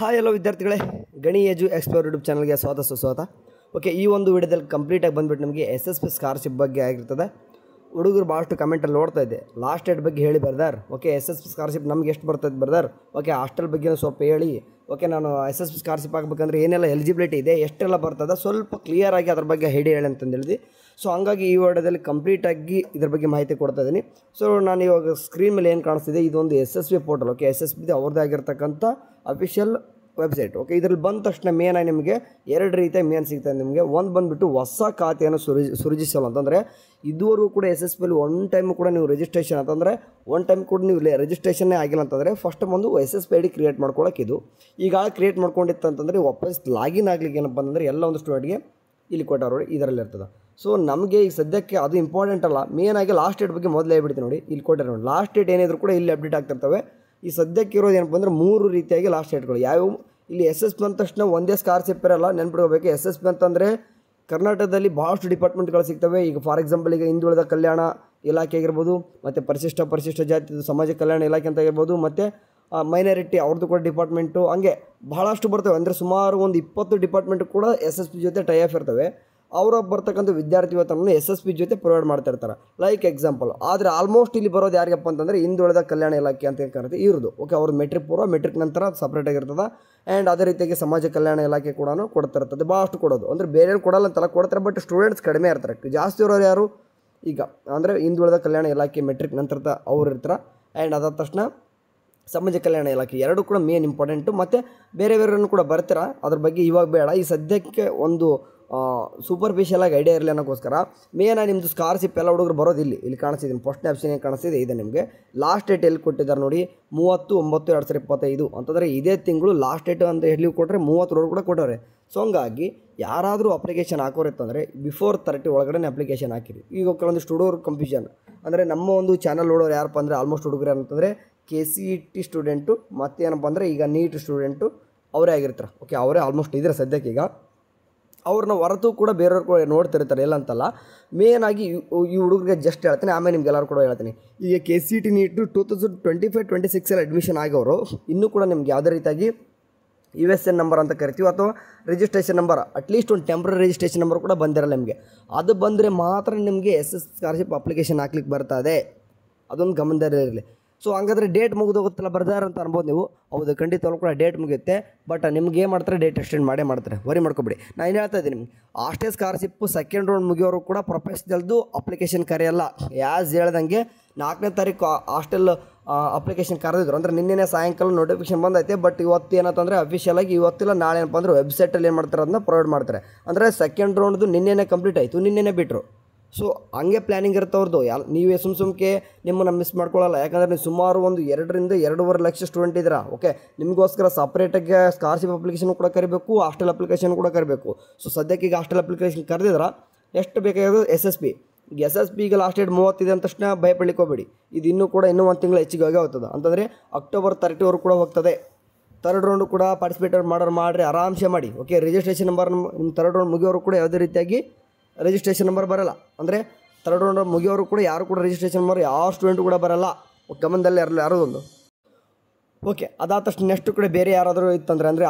Hi ಎಲ್ಲೋ ವಿದ್ಯಾರ್ಥಿಗಳೇ, ಗಣಿ ಎಜು explore YouTube ಚಾನಲ್ಗೆ ಸ್ವಾಗತ ಸುಸ್ವಾಗತ. ಓಕೆ, ಈ ಒಂದು ವಿಡಿಯೋದಲ್ಲಿ ಕಂಪ್ಲೀಟಾಗಿ ಬಂದುಬಿಟ್ಟು ನಮಗೆ SSP ಸ್ಕಾಲರ್ಶಿಪ್ ಬಗ್ಗೆ ಆಗಿರ್ತದೆ. ಹುಡುಗರು ಭಾಳಷ್ಟು ಕಮೆಂಟಲ್ಲಿ ನೋಡ್ತಾ ಇದ್ದೆ, ಲಾಸ್ಟ್ ಡೇಟ್ ಬಗ್ಗೆ ಹೇಳಿ ಬರ್ದಾರ್. ಓಕೆ, SSP ಸ್ಕಾಲರ್ಶಿಪ್ ನಮ್ಗೆ ಎಷ್ಟು ಬರ್ತದೆ ಬರ್ದಾರ್. ಓಕೆ, ಹಾಸ್ಟೆಲ್ ಬಗ್ಗೆ ಸ್ವಲ್ಪ ಹೇಳಿ. ಓಕೆ, ನಾನು SSP ಸ್ಕಾಲರ್ಶಿಪ್ ಆಗಬೇಕಂದ್ರೆ ಏನೆಲ್ಲ ಎಲಿಜಿಬಿಲಿಟಿ ಇದೆ, ಎಷ್ಟೆಲ್ಲ ಬರ್ತದೆ, ಸ್ವಲ್ಪ ಕ್ಲಿಯರಾಗಿ ಅದ್ರ ಬಗ್ಗೆ ಹೇಳಿ ಅಂತಂದು ಹೇಳಿದ್ವಿ. ಸೊ ಹಂಗಾಗಿ ಈ ವಿಡಿಯೋದಲ್ಲಿ ಕಂಪ್ಲೀಟಾಗಿ ಇದ್ರ ಬಗ್ಗೆ ಮಾಹಿತಿ ಕೊಡ್ತಾ ಇದ್ದೀನಿ. ಸೊ ನಾನು ಇವಾಗ ಸ್ಕ್ರೀನ್ ಮೇಲೆ ಏನು ಕಾಣಿಸ್ತಿದೆ, ಇದೊಂದು SSP ಪೋರ್ಟಲ್. ಓಕೆ, SSP ಅವ್ರದ್ದೇ ಆಗಿರ್ತಕ್ಕಂಥ ಅಫಿಷಿಯಲ್ ವೆಬ್ಸೈಟ್. ಓಕೆ, ಇದ್ರಲ್ಲಿ ಬಂದ ತಕ್ಷಣ ಮೇನಾಗಿ ನಿಮಗೆ ಎರಡು ರೀತಿಯ ಮೇನ್ ಸಿಗ್ತದೆ. ನಿಮಗೆ ಒಂದು ಬಂದುಬಿಟ್ಟು ಹೊಸ ಖಾತೆಯನ್ನು ಸೃಜಿಸಲು ಅಂತಂದರೆ, ಇದುವರೆಗೂ ಕೂಡ SSPಯಲ್ಲಿ ಒನ್ ಟೈಮ್ ಕೂಡ ನೀವು ರಿಜಿಸ್ಟ್ರೇಷನ್ ಅಂತಂದರೆ ಒನ್ ಟೈಮ್ ಕೂಡ ನೀವು ರಿಜಿಸ್ಟ್ರೇಷನ್ನೇ ಆಗಿಲ್ಲ ಅಂತಂದರೆ ಫಸ್ಟ್ ಒಂದು SSP ID ಕ್ರಿಯೇಟ್ ಮಾಡ್ಕೊಳ್ಳೋಕೆ ಇದು ಈಗ ಕ್ರಿಯೇಟ್ ಮಾಡ್ಕೊಂಡಿತ್ತು ಅಂತಂದರೆ ವಾಪಸ್ ಲಾಗಿನ್ ಆಗಲಿಕ್ಕೆ ಏನಪ್ಪ ಅಂತಂದರೆ ಎಲ್ಲ ಒಂದು ಸ್ಟೂಡೆಂಟ್ಗೆ ಇಲ್ಲಿ ಕೊಟ್ಟಾರ ನೋಡಿ, ಇದರಲ್ಲಿ ಇರ್ತದೆ. ಸೊ ನಮಗೆ ಈಗ ಸದ್ಯಕ್ಕೆ ಅದು ಇಂಪಾರ್ಟೆಂಟ್ ಅಲ್ಲ, ಮೇನಾಗಿ ಲಾಸ್ಟ್ ಡೇಟ್ ಬಗ್ಗೆ ಮೊದಲೇ ಹೇಳ್ಬಿಡ್ತೀನಿ ನೋಡಿ, ಇಲ್ಲಿ ಕೊಟ್ಟಾರೆ ನೋಡಿ. ಲಾಸ್ಟ್ ಡೇಟ್ ಏನಿದ್ರು ಕೂಡ ಇಲ್ಲಿ ಅಪ್ಡೇಟ್ ಆಗ್ತಿರ್ತವೆ. ಈ ಸದ್ಯಕ್ಕೆ ಇರೋದು ಏನಪ್ಪ ಅಂದರೆ ಮೂರು ರೀತಿಯಾಗಿ ಲಾಸ್ಟ್ ಡೇಟ್ಗಳು ಯಾವ್ಯಾವ. ಇಲ್ಲಿ SSP ಅಂದ ತಕ್ಷಣ ಒಂದೇ ಸ್ಕಾಲರ್ಶಿಪ್ ಇರಲ್ಲ, ನೆನ್ಪಿಡ್ಕೋಬೇಕು. SSP ಅಂತಂದರೆ ಕರ್ನಾಟಕದಲ್ಲಿ ಭಾಳಷ್ಟು ಡಿಪಾರ್ಟ್ಮೆಂಟ್ಗಳು ಸಿಗ್ತವೆ. ಈಗ ಫಾರ್ ಎಕ್ಸಾಂಪಲ್ ಈಗ ಹಿಂದುಳಿದ ಕಲ್ಯಾಣ ಇಲಾಖೆ ಆಗಿರ್ಬೋದು, ಮತ್ತು ಪರಿಶಿಷ್ಟ ಜಾತಿ ಸಮಾಜ ಕಲ್ಯಾಣ ಇಲಾಖೆ ಅಂತ ಆಗಿರ್ಬೋದು, ಮತ್ತು ಮೈನಾರಿಟಿ ಅವ್ರದ್ದು ಕೂಡ ಡಿಪಾರ್ಟ್ಮೆಂಟು, ಹಂಗೆ ಭಾಳಷ್ಟು ಬರ್ತವೆ. ಅಂದರೆ ಸುಮಾರು ಒಂದು 20 ಡಿಪಾರ್ಟ್ಮೆಂಟ್ ಕೂಡ SSP ಜೊತೆ ಟೈ ಆಫ್ ಇರ್ತವೆ. ಅವ್ರ ಬರ್ತಕ್ಕಂಥ ವಿದ್ಯಾರ್ಥಿ ವೇತನವನ್ನು SSP ಜೊತೆ ಪ್ರೊವೈಡ್ ಮಾಡ್ತಾ ಇರ್ತಾರೆ, ಲೈಕ್ ಎಕ್ಸಾಂಪಲ್. ಆದರೆ ಆಲ್ಮೋಸ್ಟ್ ಇಲ್ಲಿ ಬರೋದು ಯಾರಿಗಪ್ಪ ಅಂತಂದರೆ ಹಿಂದುಳಿದ ಕಲ್ಯಾಣ ಇಲಾಖೆ ಅಂತ ಕರೀತೀವಿ ಇರೋದು. ಓಕೆ, ಅವ್ರದ್ದು ಮೆಟ್ರಿಕ್ ಪೂರ್ವ, ಮೆಟ್ರಿಕ್ ನಂತರ ಸಪ್ರೇಟಾಗಿರ್ತದೆ. ಆ್ಯಂಡ್ ಅದೇ ರೀತಿಯಾಗಿ ಸಮಾಜ ಕಲ್ಯಾಣ ಇಲಾಖೆ ಕೂಡ ಕೊಡ್ತಿರ್ತದೆ. ಭಾಳಷ್ಟು ಕೊಡೋದು ಅಂದರೆ ಬೇರೆ ಕೊಡಲ್ಲ ಅಂತಲ್ಲ, ಕೊಡ್ತಾರೆ. ಬಟ್ ಸ್ಟೂಡೆಂಟ್ಸ್ ಕಡಿಮೆ ಇರ್ತಾರೆ. ಜಾಸ್ತಿ ಇರೋರು ಯಾರು ಈಗ ಅಂದರೆ ಹಿಂದುಳಿದ ಕಲ್ಯಾಣ ಇಲಾಖೆ ಮೆಟ್ರಿಕ್ ನಂತರದ ಅವ್ರು ಇರ್ತಾರೆ. ಆ್ಯಂಡ್ ಅದಾದ ತಕ್ಷಣ ಸಮಾಜ ಕಲ್ಯಾಣ ಇಲಾಖೆ ಎರಡು ಕೂಡ ಮೇನ್ ಇಂಪಾರ್ಟೆಂಟು. ಮತ್ತು ಬೇರೆ ಬೇರೆಯವ್ರನ್ನು ಕೂಡ ಬರ್ತೀರಾ, ಅದ್ರ ಬಗ್ಗೆ ಇವಾಗ ಬೇಡ. ಈ ಸದ್ಯಕ್ಕೆ ಒಂದು ಸೂಪರ್ಫಿಷಿಯಲಾಗಿ ಐಡಿಯಾ ಇರಲಿ ಅನ್ನೋಕ್ಕೋಸ್ಕರ ಮೇನಾಗಿ ನಿಮ್ಮದು ಸ್ಕಾಲರ್ಶಿಪ್ ಎಲ್ಲ ಹುಡುಗರು ಬರೋದು ಇಲ್ಲಿ ಕಾಣಿಸ್ತಿದ್ದೀನಿ. ಫಸ್ಟ್ ಆಪ್ಷನ್ ಏನು ಕಾಣಿಸ್ತಿದೆ ಇದೆ ನಿಮಗೆ. ಲಾಸ್ಟ್ ಡೇಟ್ ಎಲ್ಲಿ ಕೊಟ್ಟಿದ್ದಾರೆ ನೋಡಿ, 30/9/2025 ಅಂತಂದರೆ ಇದೇ ತಿಂಗಳು ಲಾಸ್ಟ್ ಡೇಟ್ ಅಂತ ಹೇಳಿ ಕೊಟ್ಟರೆ 30 ಕೂಡ ಕೊಟ್ಟವ್ರೆ. ಸೊ ಹಂಗಾಗಿ ಯಾರಾದರೂ ಅಪ್ಲಿಕೇಶನ್ ಹಾಕೋರಿತ್ತಂದರೆ ಬಿಫೋರ್ 30 ಒಳಗಡೆ ಅಪ್ಲಿಕೇಶನ್ ಹಾಕಿರಿ. ಈಗ ಕೆಲವೊಂದಿಷ್ಟು ಹುಡುಗರು ಕನ್ಫ್ಯೂಷನ್ ಅಂದರೆ ನಮ್ಮ ಒಂದು ಚಾನಲ್ ನೋಡೋರು ಯಾರಪ್ಪ ಅಂದರೆ ಆಲ್ಮೋಸ್ಟ್ ಹುಡುಗರು ಏನಂತಂದರೆ KCET ಸ್ಟೂಡೆಂಟು ಮತ್ತೇನಪ್ಪ ಅಂದರೆ ಈಗ ನೀಟ್ ಸ್ಟೂಡೆಂಟು ಅವರೇ ಆಗಿರ್ತಾರೆ. ಓಕೆ, ಅವರೇ ಆಲ್ಮೋಸ್ಟ್ ಇದ್ರೆ ಸದ್ಯಕ್ಕೆ. ಈಗ ಅವ್ರನ್ನ ಹೊರತು ಕೂಡ ಬೇರೆಯವ್ರು ಕೂಡ ನೋಡ್ತಿರ್ತಾರೆ, ಎಲ್ಲ ಅಂತಲ್ಲ. ಮೇನಾಗಿ ಈ ಹುಡುಗರಿಗೆ ಜಸ್ಟ್ ಹೇಳ್ತೀನಿ, ಆಮೇಲೆ ನಿಮ್ಗೆ ಎಲ್ಲರೂ ಕೂಡ ಹೇಳ್ತೀನಿ. ಈಗ KCET ನೀಟು 2025-26 ಅಡ್ಮಿಷನ್ ಆಗೋರು ಇನ್ನೂ ಕೂಡ ನಿಮ್ಗೆ ಯಾವುದೇ ರೀತಿಯಾಗಿ USN ನಂಬರ್ ಅಂತ ಕರಿತೀವಿ ಅಥವಾ ರಿಜಿಸ್ಟ್ರೇಷನ್ ನಂಬರ್, ಅಟ್ಲೀಸ್ಟ್ ಒಂದು ಟೆಂಪ್ರರಿ ರಿಜಿಸ್ಟ್ರೇಷನ್ ನಂಬರ್ ಕೂಡ ಬಂದಿರಲ್ಲ ನಿಮಗೆ. ಅದು ಬಂದರೆ ಮಾತ್ರ ನಿಮಗೆ SSP ಸ್ಕಾಲರ್ಶಿಪ್ ಅಪ್ಲಿಕೇಶನ್ ಹಾಕ್ಲಿಕ್ಕೆ ಬರ್ತದೆ. ಅದೊಂದು ಗಮನದಲ್ಲಿರಲಿ. ಸೊ ಹಂಗಾದ್ರೆ ಡೇಟ್ ಮುಗಿದೋಗುತ್ತಲ್ಲ ಬರ್ದಾರ ಅಂತ ಅನ್ಬೋದು ನೀವು. ಹೌದು, ಖಂಡಿತವಾಗ್ಲೂ ಕೂಡ ಡೇಟ್ ಮುಗಿಯುತ್ತೆ. ಬಟ್ ನಿಮ್ಗೆ ಏನು ಮಾಡ್ತಾರೆ, ಡೇಟ್ ಎಕ್ಸ್ಟೆಂಡ್ ಮಾಡ್ತಾರೆ. ವರಿ ಮಾಡ್ಕೊಬಿಡಿ. ನಾನು ಏನು ಹೇಳ್ತಾ ಇದ್ದೀನಿ, ನಿಮ್ಗೆ ಅಷ್ಟೇ ಸ್ಕಾಲರ್ಶಿಪ್ಪು ಸೆಕೆಂಡ್ ರೌಂಡ್ ಮುಗಿಯೋರು ಕೂಡ ಪ್ರೊಫೆಷ್ನಲ್ದು ಅಪ್ಲಿಕೇಶನ್ ಕರೆಯಲ್ಲ. ಯಾಸ್ ಹೇಳ್ದಂಗೆ 4ನೇ ತಾರೀಕು ಹಾಸ್ಟೆಲ್ ಅಪ್ಲಿಕೇಶನ್ ಕರೆದಿದ್ರು ಅಂದರೆ ನಿನ್ನೆ ಸಾಯಂಕಾಲ ನೋಟಿಫಿಕೇಶನ್ ಬಂದೈತೆ. ಬಟ್ ಇವತ್ತು ಏನಂತಂದರೆ ಅಫಿಷಿಯಲಾಗಿ ಇವತ್ತಿಲ್ಲ, ನಾಳೆ ಏನಪ್ಪ ಅಂದರೆ ವೆಬ್ಸೈಟಲ್ಲಿ ಏನು ಮಾಡ್ತಾರೆ ಅದನ್ನ ಪ್ರೊವೈಡ್ ಮಾಡ್ತಾರೆ. ಅಂದರೆ ಸೆಕೆಂಡ್ ರೌಂಡ್ದು ನಿನ್ನೆನೇ ಕಂಪ್ಲೀಟ್ ಆಯಿತು, ನಿನ್ನೆನೇ ಬಿಟ್ಟರು. ಸೊ ಹಂಗೆ ಪ್ಲ್ಯಾನಿಂಗ್ ಇರ್ತವ್ರದ್ದು. ನೀವೇ ಸುಮ್ಕೆ ನಿಮ್ಮನ್ನು ಮಿಸ್ ಮಾಡ್ಕೊಳ್ಳಲ್ಲ. ಯಾಕಂದರೆ ನೀವು ಸುಮಾರು ಒಂದು 2-2.5 ಲಕ್ಷ ಸ್ಟೂಡೆಂಟ್ ಇದ್ದೀರಾ. ಓಕೆ, ನಿಮಗೋಸ್ಕರ ಸಪ್ರೇಟಾಗಿ ಸ್ಕಾಲರ್ಶಿಪ್ ಅಪ್ಲಿಕೇಶನ್ ಕೂಡ ಕರಿಬೇಕು, ಹಾಸ್ಟೆಲ್ ಅಪ್ಲಿಕೇಶನ್ ಕೂಡ ಕರಿಬೇಕು. ಸೊ ಸದ್ಯಕ್ಕೆ ಈಗ ಹಾಸ್ಟೆಲ್ ಅಪ್ಲಿಕೇಶನ್ ಕರೆದಿದ್ರೆ ಎಷ್ಟು ಬೇಕಾಗಿರೋದು SSP. ಈಗ SSP ಈಗ ಲಾಸ್ಟ್ ಡೇಟ್ 30 ಅಂದ ತಕ್ಷಣ ಭಯಪಡ್ಲಿಕ್ಕೆ ಹೋಗಬೇಡಿ. ಇದು ಇನ್ನೂ ಒಂದು ತಿಂಗಳು ಹೆಚ್ಚಿಗೆ ಹೋಗೇ ಹೋಗ್ತದೆ. ಅಂತಂದರೆ ಅಕ್ಟೋಬರ್ 30 ಕೂಡ ಹೋಗ್ತದೆ. ಥರ್ಡ್ ರೌಂಡು ಕೂಡ ಪಾರ್ಟಿಸಿಪೇಟ್ ಮಾಡಿರಿ, ಆರಾಮ್ಸೆ ಮಾಡಿ. ಓಕೆ, ರಿಜಿಸ್ಟ್ರೇಷನ್ ನಂಬರ್ ನಿಮ್ಮ ಥರ್ಡ್ ರೌಂಡ್ ಮುಗಿಯೋರು ಕೂಡ ಯಾವುದೇ ರೀತಿಯಾಗಿ ರಿಜಿಸ್ಟ್ರೇಷನ್ ನಂಬರ್ ಬರೋಲ್ಲ. ಅಂದರೆ ಥರ್ಡ್ ರೌಂಡ್ ಮುಗಿಯೋರು ಕೂಡ ಯಾರು ಕೂಡ ರಿಜಿಸ್ಟ್ರೇಷನ್ ನಂಬರ್ ಯಾವ ಸ್ಟೂಡೆಂಟು ಕೂಡ ಬರೋಲ್ಲ. ಗಮನದಲ್ಲಿ ಯಾರೋದೊಂದು. ಓಕೆ, ಅದಾದ ತಕ್ಷಣ ನೆಕ್ಸ್ಟ್ ಕೂಡ ಬೇರೆ ಯಾರಾದರೂ ಇತ್ತಂದರೆ ಅಂದರೆ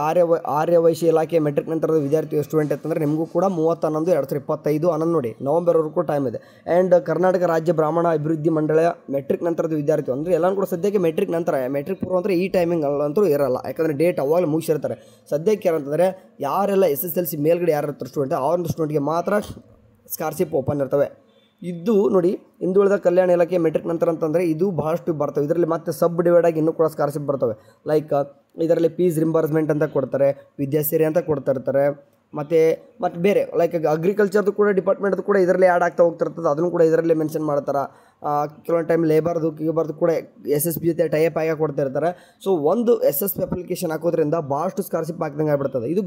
ಆರ್ಯ ವೈಶ್ಯ ಇಲಾಖೆ ಮೆಟ್ರಿಕ್ ನಂತರದ ವಿದ್ಯಾರ್ಥಿ ಸ್ಟೂಡೆಂಟ್ ಇತ್ತಂದರೆ ನಿಮಗೂ ಕೂಡ 30/11/2025 ನೋಡಿ, ನವಂಬರ್ವರೆಗೂ ಕೂಡ ಟೈಮ್ ಇದೆ. ಆ್ಯಂಡ್ ಕರ್ನಾಟಕ ರಾಜ್ಯ ಬ್ರಾಹ್ಮಣ ಅಭಿವೃದ್ಧಿ ಮಂಡಳ ಮೆಟ್ರಿಕ್ ನಂತರದ ವಿದ್ಯಾರ್ಥಿ ಅಂದರೆ ಎಲ್ಲರೂ ಕೂಡ ಸದ್ಯಕ್ಕೆ ಮೆಟ್ರಿಕ್ ನಂತರ, ಮೆಟ್ರಿಕ್ ಪೂರ್ವ ಅಂದರೆ ಈ ಟೈಮಿಂಗ್ ಅಂತೂ ಇರಲ್ಲ. ಯಾಕಂದರೆ ಡೇಟ್ ಅವಾಗಲೇ ಮುಗಿಸಿರ್ತಾರೆ. ಸದ್ಯಕ್ಕೆ ಏನಂತಂದರೆ ಯಾರೆಲ್ಲ SSLC ಮೇಲ್ಗಡೆ ಯಾರು ಇರ್ತಾರೆ ಸ್ಟೂಡೆಂಟ್, ಆ ಒಂದು ಸ್ಟೂಡೆಂಟ್ಗೆ ಮಾತ್ರ ಸ್ಕಾಲರ್ಶಿಪ್ ಓಪನ್ ಇರ್ತವೆ. ಇದು ನೋಡಿ, ಹಿಂದುಳಿದ ಕಲ್ಯಾಣ ಇಲಾಖೆ ಮೆಟ್ರಿಕ್ ನಂತರ ಅಂತಂದರೆ ಇದು ಭಾಳಷ್ಟು ಬರ್ತವೆ. ಇದರಲ್ಲಿ ಮತ್ತೆ ಸಬ್ ಡಿವೈಡ್ ಆಗಿ ಇನ್ನೂ ಕೂಡ ಸ್ಕಾಲರ್ಶಿಪ್ ಬರ್ತವೆ. ಲೈಕ್ ಇದರಲ್ಲಿ ಫೀಸ್ ರಿಂಬರ್ಸ್ಮೆಂಟ್ ಅಂತ ಕೊಡ್ತಾರೆ, ವಿದ್ಯಾಸಿರಿ ಅಂತ ಕೊಡ್ತಾ ಇರ್ತಾರೆ. ಮತ್ತು ಬೇರೆ ಲೈಕ್ ಅಗ್ರಿಕಲ್ಚರ್ದು ಕೂಡ ಡಿಪಾರ್ಟ್ಮೆಂಟ್ದು ಕೂಡ ಇದರಲ್ಲಿ ಆ್ಯಡ್ ಆಗ್ತಾ ಹೋಗ್ತಿರ್ತದೆ. ಅದನ್ನು ಕೂಡ ಇದರಲ್ಲಿ ಮೆನ್ಷನ್ ಮಾಡ್ತಾರೆ. ಕೆಲವೊಂದು ಟೈಮ್ ಲೇಬರ್ದು ಕೂಡ SSP ಜೊತೆ ಟೈಪ್ ಆಗಿ ಕೊಡ್ತಾ ಇರ್ತಾರೆ. ಸೊ ಒಂದು SSP ಅಪ್ಲಿಕೇಶನ್ ಹಾಕೋದ್ರಿಂದ ಭಾಳಷ್ಟು ಸ್ಕಾಲರ್ಶಿಪ್ ಹಾಕ್ದಂಗೆ ಆಗ್ಬಿಡ್ತದೆ. ಇದು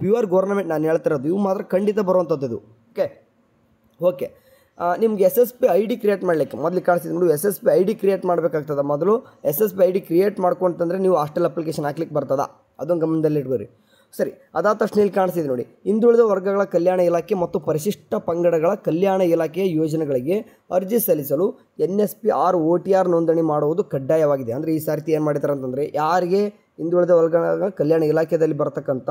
ಪ್ಯೂರ್ ಗೌರ್ಮೆಂಟ್ ನಾನು ಹೇಳ್ತಿರೋದು. ಇವು ಮಾತ್ರ ಖಂಡಿತ ಬರುವಂಥದ್ದು ಇದು. ಓಕೆ, ನಿಮ್ಗೆ SSP ID ಕ್ರಿಯೇಟ್ ಮಾಡಲಿಕ್ಕೆ ಮೊದಲು ಕಾಣಿಸಿದ್ರು SSP ID ಕ್ರಿಯೇಟ್ ಮಾಡಬೇಕಾಗ್ತದೆ. ಮೊದಲು SSP ID ಕ್ರಿಯೇಟ್ ಮಾಡ್ಕೊಂತಂದರೆ ನೀವು ಹಾಸ್ಟೆಲ್ ಅಪ್ಲಿಕೇಶನ್ ಹಾಕ್ಲಿಕ್ಕೆ ಬರ್ತದೆ. ಅದೊಂದು ಗಮನದಲ್ಲಿ ಇಟ್ಕೋರಿ. ಸರಿ, ಅದಾದ ತಕ್ಷಣ ಇಲ್ಲಿ ಕಾಣಿಸ್ತಿದೆ ನೋಡಿ, ಹಿಂದುಳಿದ ವರ್ಗಗಳ ಕಲ್ಯಾಣ ಇಲಾಖೆ ಮತ್ತು ಪರಿಶಿಷ್ಟ ಪಂಗಡಗಳ ಕಲ್ಯಾಣ ಇಲಾಖೆಯ ಯೋಜನೆಗಳಿಗೆ ಅರ್ಜಿ ಸಲ್ಲಿಸಲು NSP OTR ನೋಂದಣಿ ಮಾಡುವುದು ಕಡ್ಡಾಯವಾಗಿದೆ. ಅಂದರೆ ಈ ಸಾರಿ ಏನು ಮಾಡಿದ್ದಾರೆ ಅಂತಂದರೆ, ಯಾರಿಗೆ ಹಿಂದುಳಿದ ವರ್ಗಗಳ ಕಲ್ಯಾಣ ಇಲಾಖೆಯಲ್ಲಿ ಬರ್ತಕ್ಕಂಥ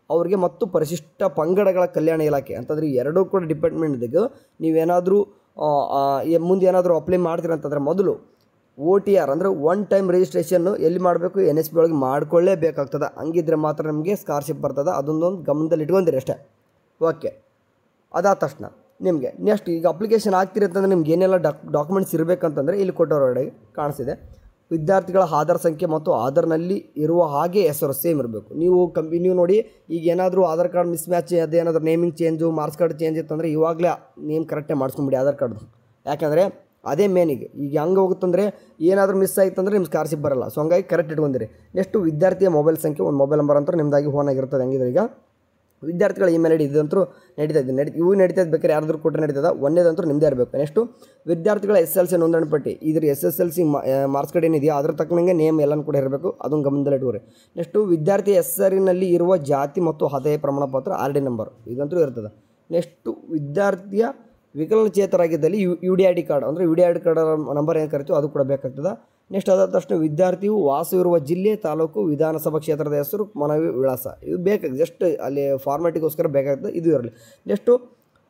ಅವ್ರಿಗೆ ಮತ್ತು ಪರಿಶಿಷ್ಟ ಪಂಗಡಗಳ ಕಲ್ಯಾಣ ಇಲಾಖೆ ಅಂತಂದರೆ ಎರಡೂ ಕೂಡ ಡಿಪಾರ್ಟ್ಮೆಂಟ್ದಿಗೆ ನೀವೇನಾದರೂ ಮುಂದೆ ಏನಾದರೂ ಅಪ್ಲೈ ಮಾಡ್ತೀರ ಅಂತಂದರೆ ಮೊದಲು OTR ಅಂದರೆ ಒನ್ ಟೈಮ್ ರಿಜಿಸ್ಟ್ರೇಷನ್ನು ಎಲ್ಲಿ ಮಾಡಬೇಕು, NSP ಒಳಗೆ ಮಾಡ್ಕೊಳ್ಳೇಬೇಕಾಗ್ತದೆ. ಹಂಗಿದ್ರೆ ಮಾತ್ರ ನಮಗೆ ಸ್ಕಾಲರ್ಶಿಪ್ ಬರ್ತದೆ. ಅದೊಂದೊಂದು ಗಮನದಲ್ಲಿ ಇಟ್ಕೊಂಡಿರಿ ಅಷ್ಟೇ. ಓಕೆ, ಅದಾದ ತಕ್ಷಣ ನಿಮಗೆ ನೆಕ್ಸ್ಟ್ ಈಗ ಅಪ್ಲಿಕೇಶನ್ ಆಗ್ತಿರಿ ಅಂತಂದರೆ ನಿಮ್ಗೆ ಏನೆಲ್ಲ ಡಾಕ್ಯುಮೆಂಟ್ಸ್ ಇರಬೇಕಂತಂದರೆ ಇಲ್ಲಿ ಕೊಟ್ಟೋರೊಳಗೆ ಕಾಣಿಸಿದೆ. ವಿದ್ಯಾರ್ಥಿಗಳ ಆಧಾರ್ ಸಂಖ್ಯೆ ಮತ್ತು ಆಧಾರ್ನಲ್ಲಿ ಇರುವ ಹಾಗೆ ಹೆಸರು ಸೇಮ್ ಇರಬೇಕು. ನೀವು ನೋಡಿ, ಈಗ ಏನಾದರೂ ಆಧಾರ್ ಕಾರ್ಡ್ ಮಿಸ್ ಮ್ಯಾಚ್ ಅದೇನಾದರೂ naming change marks card change ಇತ್ತಂದರೆ ಇವಾಗಲೇ ನೇಮ್ ಕರೆಕ್ಟಾಗಿ ಮಾಡಿಸ್ಕೊಂಬಿಡಿ ಆಧಾರ್ ಕಾರ್ಡ್ದು. ಯಾಕಂದರೆ ಅದೇ ಮೇನಿಗೆ ಈಗ ಹಂಗೆ ಹೋಗುತ್ತಂದರೆ ಏನಾದರೂ ಮಿಸ್ ಆಯ್ತಂದರೆ ನಿಮ್ಮ ಸ್ಕಾಲರ್ಶಿಪ್ ಬರಲ್ಲ. ಸೊ ಹಂಗಾಗಿ ಕರೆಕ್ಟ್ ಇಟ್ಕೊಂಡಿರಿ. ನೆಕ್ಸ್ಟು ವಿದ್ಯಾರ್ಥಿಯ ಮೊಬೈಲ್ ಸಂಖ್ಯೆ, ಒಂದು ಮೊಬೈಲ್ ನಂಬರ್ ಅಂತ ನಿಮ್ಮದಾಗಿ ಫೋನ್ ಆಗಿರ್ತದೆ. ಹಂಗಿದ್ರೆ ಈಗ ವಿದ್ಯಾರ್ಥಿಗಳ ಇಮೇಲ್ ID ಇದಂತೂ ಇವು ನಡೀತದೆ, ಬೇಕಾದ್ರೆ ಯಾರಾದರೂ ಕೊಟ್ಟರೆ ನಡೀತದೆ. ಒಂದೇದಂತೂ ನಿಮ್ಮದೇ ಇರಬೇಕು. ನೆಕ್ಸ್ಟು ವಿದ್ಯಾರ್ಥಿಗಳ SSLC ನೋಂದಣಿ ಪಟ್ಟಿ, ಇದ್ರ SSLC ಮಾರ್ಕ್ಸ್ ಕಾರ್ಡ್ ಏನಿದೆಯೋ ಅದ್ರ ತಕ್ಕನಂಗೆ ನೇಮ್ ಎಲ್ಲನೂ ಕೂಡ ಇರಬೇಕು. ಅದನ್ನು ಗಮನದಲ್ಲಿ ಇಟ್ಕೋರಿ. ನೆಕ್ಸ್ಟು ವಿದ್ಯಾರ್ಥಿ ಹೆಸರಿನಲ್ಲಿ ಇರುವ ಜಾತಿ ಮತ್ತು ಆದಾಯ ಪ್ರಮಾಣ ಪತ್ರ RD ನಂಬರ್ ಇದಂತೂ ಇರ್ತದೆ. ನೆಕ್ಸ್ಟು ವಿದ್ಯಾರ್ಥಿಯ ವಿಕಲಚೇತರಾಗಿದ್ದಲ್ಲಿ UD ID ಕಾರ್ಡ್ ಅಂದರೆ UD ID ಕಾರ್ಡ್ ನಂಬರ್ ಏನು ಕರಿತೀವೋ ಅದು ಕೂಡ ಬೇಕಾಗ್ತದೆ. ನೆಕ್ಸ್ಟ್ ಅದಾದ ತಕ್ಷಣ ವಿದ್ಯಾರ್ಥಿಯು ವಾಸವಿರುವ ಜಿಲ್ಲೆ, ತಾಲೂಕು, ವಿಧಾನಸಭಾ ಕ್ಷೇತ್ರದ ಹೆಸರು, ಮನವಿ ವಿಳಾಸ ಇವು ಬೇಕಾಗ್ತದೆ. ಜಸ್ಟ್ ಅಲ್ಲಿ ಫಾರ್ಮ್ಯಾಟಿಗೋಸ್ಕರ ಬೇಕಾಗ್ತದೆ, ಇದು ಇರಲಿ. ನೆಕ್ಸ್ಟು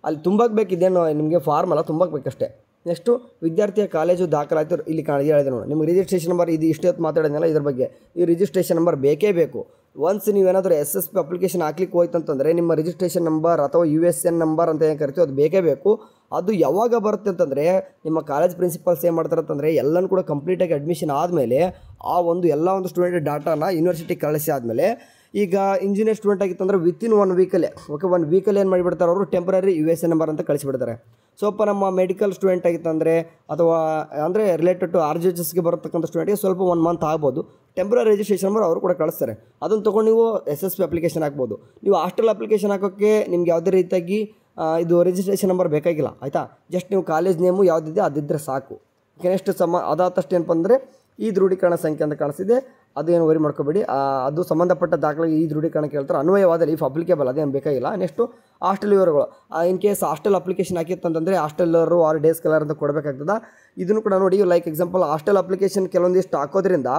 ಅಲ್ಲಿ ತುಂಬಕ್ಕೆ ಬೇಕಿದ್ದೇನು ನಿಮಗೆ ಫಾರ್ಮ್ ಅಲ್ಲ, ತುಂಬಕ್ಕೆ ಬೇಕಷ್ಟೇ. ನೆಕ್ಸ್ಟು ವಿದ್ಯಾರ್ಥಿಯ ಕಾಲೇಜು ದಾಖಲಾತಿ ಇಲ್ಲಿ ಹೇಳಿದೆ ನೋಡಿ, ನಿಮಗೆ ರಿಜಿಸ್ಟ್ರೇಷನ್ ನಂಬರ್ ಇದು ಇಷ್ಟೊತ್ತು ಮಾತಾಡಿದ್ನಲ್ಲ ಇದ್ರ ಬಗ್ಗೆ, ಈ ರಿಜಿಸ್ಟ್ರೇಷನ್ ನಂಬರ್ ಬೇಕೇ ಬೇಕು. ಒನ್ಸ್ ನೀವೇನಾದರೂ SSP ಅಪ್ಲಿಕೇಶನ್ ಹಾಕ್ಲಿಕ್ಕೆ ಹೋಯ್ತಂತಂದರೆ ನಿಮ್ಮ ರಿಜಿಸ್ಟ್ರೇಷನ್ ನಂಬರ್ ಅಥವಾ USN ನಂಬರ್ ಅಂತ ಏನು ಕರಿತೀವಿ ಅದು ಬೇಕೇ ಬೇಕು. ಅದು ಯಾವಾಗ ಬರುತ್ತೆ ಅಂತಂದರೆ ನಿಮ್ಮ ಕಾಲೇಜ್ ಪ್ರಿನ್ಸಿಪಲ್ಸ್ ಏನು ಮಾಡ್ತಾರೆ ಅಂತಂದರೆ ಎಲ್ಲನೂ ಕೂಡ ಕಂಪ್ಲೀಟಾಗಿ ಅಡ್ಮಿಷನ್ ಆದಮೇಲೆ ಆ ಎಲ್ಲ ಒಂದು ಸ್ಟೂಡೆಂಟ್ ಡಾಟಾನ ಯೂನಿವರ್ಸಿಟಿಗೆ ಕಳಿಸಿ ಆದಮೇಲೆ, ಈಗ ಇಂಜಿನಿಯರ್ ಸ್ಟೂಡೆಂಟ್ ಆಗಿತ್ತಂದರೆ ವಿತಿನ್ 1 ವೀಕಲ್ಲೇ ಒನ್ ವೀಕಲ್ಲಿ ಏನು ಮಾಡಿಬಿಡ್ತಾರೆ ಅವರು, ಟೆಂಪ್ರರಿ USN ನಂಬರ್ ಅಂತ ಕಳಿಸಿಬಿಡ್ತಾರೆ. ಸ್ವಲ್ಪ ನಮ್ಮ ಮೆಡಿಕಲ್ ಸ್ಟೂಡೆಂಟ್ ಆಗಿತ್ತಂದರೆ ಅಥವಾ ಅಂದರೆ ರಿಲೇಟೆಡ್ ಟು RGHSಗೆ ಬರತಕ್ಕಂಥ ಸ್ಟೂಡೆಂಟ್ಗೆ ಸ್ವಲ್ಪ 1 ಮಂತ್ ಆಗ್ಬೋದು. ಟೆಂಪ್ರರಿ ರಿಜಿಸ್ಟ್ರೇಷನ್ ನಂಬರ್ ಅವರು ಕೂಡ ಕಳಿಸ್ತಾರೆ. ಅದನ್ನು ತೊಗೊಂಡು ನೀವು SSP ಅಪ್ಲಿಕೇಶನ್ ಹಾಕ್ಬೋದು. ನೀವು ಹಾಸ್ಟೆಲ್ ಅಪ್ಲಿಕೇಶನ್ ಹಾಕೋಕ್ಕೆ ನಿಮ್ಗೆ ಯಾವುದೇ ರೀತಿಯಾಗಿ ಇದು ರಿಜಿಸ್ಟ್ರೇಷನ್ ನಂಬರ್ ಬೇಕಾಗಿಲ್ಲ, ಆಯಿತಾ. ಜಸ್ಟ್ ನೀವು ಕಾಲೇಜ್ ನೇಮು ಯಾವುದಿದೆ ಅದಿದ್ದರೆ ಸಾಕು. ನೆಕ್ಸ್ಟ್ ಅದಾದಷ್ಟು ಏನಪ್ಪ ಅಂದರೆ ಈ ದೃಢೀಕರಣ ಸಂಖ್ಯೆ ಅಂತ ಕಾಣಿಸ್ತಿದೆ, ಅದೇನು ವರಿ ಮಾಡ್ಕೋಬೇಡಿ. ಅದು ಸಂಬಂಧಪಟ್ಟ ದಾಖಲೆಗೆ ಈ ದೃಢೀಕರಣ ಕೇಳ್ತಾರೆ, ಅನ್ವಯವಾದಲ್ಲಿ ಇಫ್ ಅಪ್ಲಿಕೇಬಲ್ ಅದೇನು ಬೇಕಾಗಿಲ್ಲ. ನೆಕ್ಸ್ಟು ಹಾಸ್ಟೆಲ್ ವಿವರಗಳು, ಇನ್ ಕೇಸ್ ಹಾಸ್ಟೆಲ್ ಅಪ್ಲಿಕೇಶನ್ ಹಾಕಿತ್ತಂತಂದರೆ ಹಾಸ್ಟೆಲ್ಲರು 6 ಡೇಸ್ ಕಲರ್ ಅಂತ ಕೊಡಬೇಕಾಗ್ತದೆ. ಇದನ್ನು ಕೂಡ ನೋಡಿ, ಲೈಕ್ ಎಕ್ಸಾಂಪಲ್ ಹಾಸ್ಟೆಲ್ ಅಪ್ಲಿಕೇಶನ್ ಕೆಲವೊಂದಿಷ್ಟು ಹಾಕೋದ್ರಿಂದ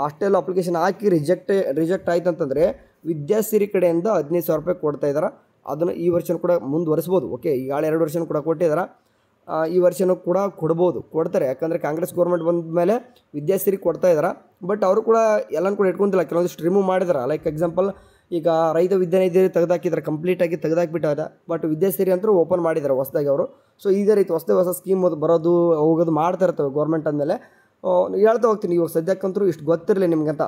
ಹಾಸ್ಟೆಲ್ ಅಪ್ಲಿಕೇಶನ್ ಹಾಕಿ ರಿಜೆಕ್ಟ್ ಆಯ್ತು ಅಂತಂದರೆ ವಿದ್ಯಾಸಿರಿ ಕಡೆಯಿಂದ 15,000 ರೂಪಾಯಿ ಕೊಡ್ತಾ ಇದ್ದಾರೆ. ಅದನ್ನು ಈ ವರ್ಷ ಕೂಡ ಮುಂದುವರಿಸ್ಬೋದು. ಓಕೆ, ಈಗ 2 ವರ್ಷ ಕೂಡ ಕೊಟ್ಟಿದ್ದಾರೆ, ಈ ವರ್ಷನೂ ಕೂಡ ಕೊಡ್ತಾರೆ. ಯಾಕಂದರೆ ಕಾಂಗ್ರೆಸ್ ಗೌರ್ಮೆಂಟ್ ಬಂದ ಮೇಲೆ ವಿದ್ಯಾಸಿರಿ ಕೊಡ್ತಾ ಇದ್ದಾರೆ. ಬಟ್ ಅವರು ಕೂಡ ಎಲ್ಲನೂ ಕೂಡ ಇಟ್ಕೊಂತಿಲ್ಲ, ಕೆಲವೊಂದಿಷ್ಟು ರಿಮೂವ್ ಮಾಡಿದಾರೆ. ಲೈಕ್ ಎಕ್ಸಾಂಪಲ್ ಈಗ ರೈತ ವಿದ್ಯಾನಿಧಿ ತೆಗೆದಾಕಿದ್ದಾರೆ, ಕಂಪ್ಲೀಟಾಗಿ ತೆಗೆದಾಕಿಬಿಟ್ಟಾರೆ. ಬಟ್ ವಿದ್ಯಾಸಿರಿ ಅಂತೂ ಓಪನ್ ಮಾಡಿದ್ದಾರೆ ಹೊಸದಾಗಿ ಅವರು. ಸೊ ಇದೇ ರೀತಿ ಹೊಸ ಸ್ಕೀಮ್ ಬರೋದು ಹೋಗೋದು ಮಾಡ್ತಾ ಇರ್ತವೆ ಗೌರ್ಮೆಂಟ್ ಅಂದಮೇಲೆ. ಹೇಳ್ತಾ ಹೋಗ್ತೀನಿ. ಇವಾಗ ಸದ್ಯಕ್ಕಂತೂ ಇಷ್ಟು ಗೊತ್ತಿರಲಿ ನಿಮಗಂತ.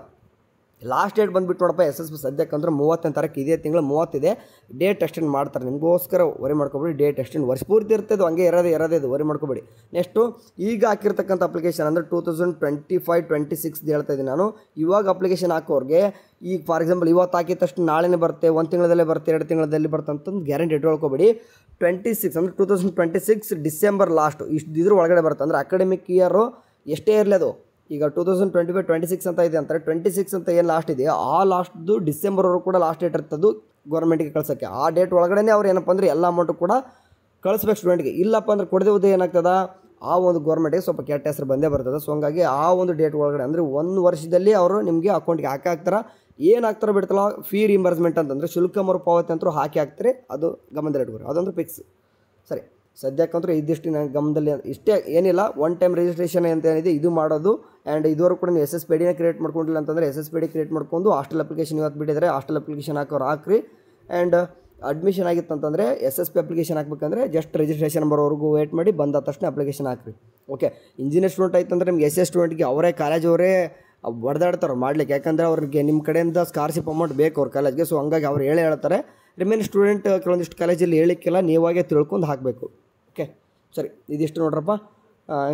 ಲಾಸ್ಟ್ ಡೇಟ್ ಬಂದುಬಿಟ್ಟು ನೋಡಪ್ಪ, SSP ಸದ್ಯಕ್ಕಂದ್ರೆ 30ನೇ ತಾರೀಕು, ಇದೇ ತಿಂಗಳು 30 ಡೇಟ್ ಎಕ್ಸ್ಟೆಂಡ್ ಮಾಡ್ತಾರೆ. ನಿಮಗೋಸ್ಕರ ವರಿ ಮಾಡ್ಕೊಬೇಡಿ. ಡೇಟ್ ಎಕ್ಸ್ಟೆಂಡ್ ವರ್ಷ ಪೂರ್ತಿ ಇರ್ತದೆ, ಹಂಗೆ ಇರೋದೇ ಇದು, ವರಿ ಮಾಡ್ಕೊಬೇಡಿ. ನೆಕ್ಸ್ಟು ಈಗ ಹಾಕಿರ್ತಕ್ಕಂಥ ಅಪ್ಲಿಕೇಶನ್ ಅಂದರೆ 2025-26 ಹೇಳ್ತಾ ಇದ್ದೀನಿ ನಾನು. ಇವಾಗ ಅಪ್ಲಿಕೇಶನ್ ಹಾಕೋರಿಗೆ ಈಗ ಫಾರ್ ಎಕ್ಸಾಂಪಲ್ ಇವತ್ತು ಹಾಕಿದ ತಕ್ಷಣ ನಾಳೆನೇ ಬರುತ್ತೆ, 1 ತಿಂಗಳಲ್ಲೇ ಬರುತ್ತೆ, 2 ತಿಂಗಳಲ್ಲಿ ಬರುತ್ತೆ ಅಂತಂದು ಗ್ಯಾರಂಟಿ ಇಟ್ಕೊಳ್ಕೊಬೇಡಿ. 26 ಅಂದರೆ 2026 ಡಿಸೆಂಬರ್ ಲಾಸ್ಟು ಇದ್ರ ಒಳಗಡೆ ಬರುತ್ತೆ. ಅಂದರೆ ಅಕಾಡೆಮಿಕ್ ಇಯರು ಎಷ್ಟೇ ಇರಲಿ ಅದು, ಈಗ 2025-26 ಅಂತ ಇದೆ ಅಂತಾರೆ, 26 ಅಂತ ಏನು ಲಾಸ್ಟ್ ಇದೆಯೋ ಆ ಲಾಸ್ಟ್ದು ಡಿಸೆಂಬರ್ವರೆಗೂ ಕೂಡ ಲಾಸ್ಟ್ ಡೇಟ್ ಇರ್ತದ್ದು ಗೌರ್ಮೆಂಟಿಗೆ ಕಳ್ಸೋಕ್ಕೆ. ಆ ಡೇಟ್ ಒಳಗಡೆ ಅವ್ರು ಏನಪ್ಪ ಅಂದರೆ ಎಲ್ಲ ಅಮೌಂಟು ಕೂಡ ಕಳಿಸ್ಬೇಕು ಸ್ಟೂಡೆಂಟ್ಗೆ. ಇಲ್ಲಪ್ಪ ಅಂದ್ರೆ ಕೊಡದೆ ಹೋದ ಏನಾಗ್ತದೆ, ಆ ಒಂದು ಗೌರ್ಮೆಂಟಿಗೆ ಸ್ವಲ್ಪ ಕೆಟ್ಟ ಹೆಸರು ಬಂದೇ ಬರ್ತದೆ. ಸೊ ಹಂಗಾಗಿ ಆ ಒಂದು ಡೇಟ್ ಒಳಗಡೆ ಅಂದರೆ 1 ವರ್ಷದಲ್ಲಿ ಅವರು ನಿಮಗೆ ಅಕೌಂಟ್ಗೆ ಹಾಕ್ತಾರೆ. ಏನು ಹಾಕ್ತಾರೋ ಬಿಡ್ತಲ್ಲ, ಫೀ ರಿಂಬರ್ಸ್ಮೆಂಟ್ ಅಂತಂದರೆ ಶುಲ್ಕ ಮರುಪಾವತಿ ಅಂತೂ ಹಾಕ್ತಾರೆ. ಅದು ಗಮನದಲ್ಲಿ ಇಟ್ಕೊರಿ, ಅದೊಂದು ಫಿಕ್ಸ್. ಸರಿ, ಸದ್ಯಕ್ಕಂತೂ ಇದಿಷ್ಟು ನನ್ನ ಗಮನದಲ್ಲಿ ಇಷ್ಟೇ, ಏನಿಲ್ಲ. 1 ಟೈಮ್ ರಿಜಿಸ್ಟ್ರೇಷನ್ ಅಂತ ಏನಿದೆ ಇದು ಮಾಡೋದು. ಆ್ಯಂಡ್ ಇದುವರೆಗೂ ಕೂಡ ನೀವು SSPDನ ಕ್ರಿಯೇಟ್ ಮಾಡ್ಕೊಂಡಿಲ್ಲ ಅಂತಂದರೆ SSPD ಕ್ರಿಯೇಟ್ ಮಾಡ್ಕೊಂಡು ಹಾಸ್ಟೆಲ್ ಅಪ್ಲಿಕೇಶನ್ ಇವತ್ತು ಬಿಟ್ಟಿದ್ದಾರೆ, ಹಾಸ್ಟೆಲ್ ಅಪ್ಲಿಕೇಶನ್ ಹಾಕೋರು ಹಾಕ್ರಿ. ಆ್ಯಂಡ್ ಅಡ್ಮಿಷನ್ ಆಗಿತ್ತಂತಂದರೆ SSP ಅಪ್ಲಿಕೇಶನ್ ಹಾಕ್ಬೇಕಂದ್ರೆ ಜಸ್ಟ್ ರಿಜಿಸ್ಟ್ರೇಷನ್ ಬರೋವರೆಗೂ ವೇಟ್ ಮಾಡಿ, ಬಂದ ತಕ್ಷಣ ಅಪ್ಲಿಕೇಶನ್ ಹಾಕ್ರಿ. ಓಕೆ, ಇಂಜಿನಿಯರ್ ಸ್ಟೂಡೆಂಟ್ ಆಯ್ತಂದ್ರೆ ನಿಮ್ಗೆ SS ಸ್ಟೂಡೆಂಟ್ಗೆ ಅವರೇ ಕಾಲೇಜವರೇ ಹೊಡೆದಾಡ್ತಾರೆ ಮಾಡಲಿಕ್ಕೆ. ಯಾಕಂದರೆ ಅವ್ರಿಗೆ ನಿಮ್ಮ ಕಡೆಯಿಂದ ಸ್ಕಾಲರ್ಶಿಪ್ ಅಮೌಂಟ್ ಬೇಕು ಅವ್ರ ಕಾಲೇಜ್ಗೆ. ಸೊ ಹಂಗಾಗಿ ಅವ್ರು ಹೇಳ್ತಾರೆ. ರಿಮೇನ್ ಸ್ಟೂಡೆಂಟ್ ಕೆಲವೊಂದಿಷ್ಟು ಕಾಲೇಜಲ್ಲಿ ಹೇಳಿಕ್ಕೆಲ್ಲ ನೀವಾಗೆ ತಿಳ್ಕೊಂಡು ಹಾಕಬೇಕು. ಓಕೆ, ಸರಿ, ಇದಿಷ್ಟು ನೋಡ್ರಪ್ಪ.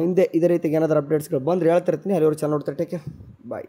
ಹಿಂದೆ ಇದೇ ರೀತಿಗೆ ಏನಾದರೂ ಅಪ್ಡೇಟ್ಸ್ಗಳು ಬಂದರೆ ಹೇಳ್ತಿರ್ತೀನಿ. ಅಲ್ಲಿವರು ಚಾನಲ್ ನೋಡ್ತಾರೆ. ಟೇಕ್ ಕೇರ್, ಬಾಯ್.